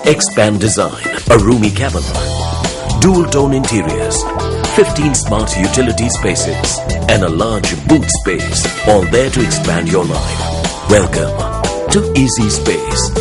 Expand design, a roomy cabin, dual-tone interiors, 15 smart utility spaces, and a large boot space, all there to expand your life. Welcome to Easy Space.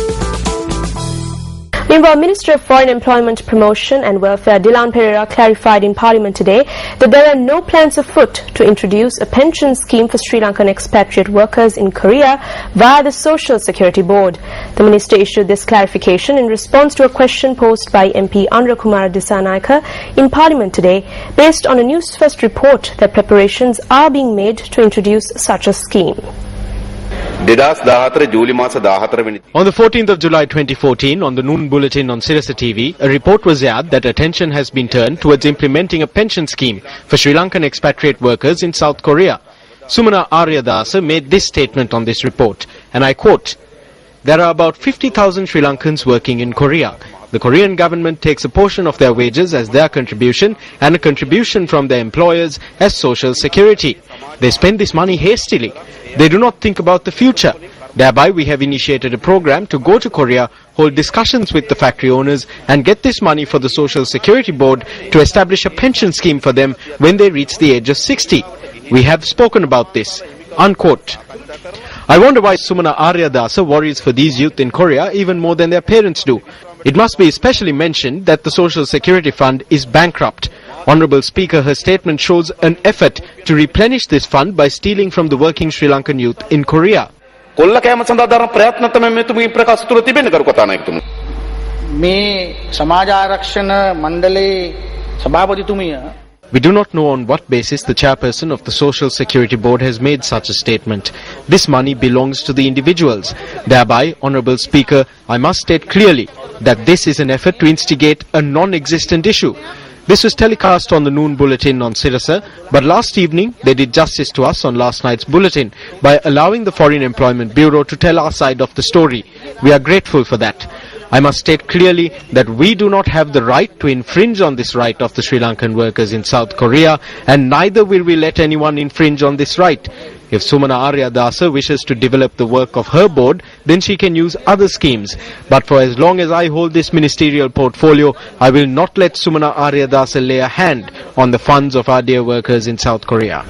Meanwhile, Minister of Foreign Employment, Promotion and Welfare Dilan Pereira clarified in Parliament today that there are no plans afoot to introduce a pension scheme for Sri Lankan expatriate workers in Korea via the Social Security Board. The Minister issued this clarification in response to a question posed by MP Anura Kumara Dissanayaka in Parliament today, based on a Newsfirst report that preparations are being made to introduce such a scheme. On the 14th of July 2014, on the noon bulletin on Sirasa TV, a report was aired that attention has been turned towards implementing a pension scheme for Sri Lankan expatriate workers in South Korea. Sumana Aryadasa made this statement on this report, and I quote, "There are about 50,000 Sri Lankans working in Korea. The Korean government takes a portion of their wages as their contribution and a contribution from their employers as social security. They spend this money hastily. They do not think about the future. Thereby, we have initiated a program to go to Korea, hold discussions with the factory owners and get this money for the Social Security Board to establish a pension scheme for them when they reach the age of 60. We have spoken about this." Unquote. I wonder why Sumana Aryadasa worries for these youth in Korea even more than their parents do. It must be especially mentioned that the Social Security Fund is bankrupt. Honourable Speaker, her statement shows an effort to replenish this fund by stealing from the working Sri Lankan youth in Korea. We do not know on what basis the chairperson of the Social Security Board has made such a statement. This money belongs to the individuals. Thereby, Honourable Speaker, I must state clearly that this is an effort to instigate a non-existent issue. This was telecast on the noon bulletin on Sirasa, but last evening they did justice to us on last night's bulletin by allowing the Foreign Employment Bureau to tell our side of the story. We are grateful for that. I must state clearly that we do not have the right to infringe on this right of the Sri Lankan workers in South Korea, and neither will we let anyone infringe on this right. If Sumana Aryadasa wishes to develop the work of her board, then she can use other schemes. But for as long as I hold this ministerial portfolio, I will not let Sumana Aryadasa lay a hand on the funds of our dear workers in South Korea.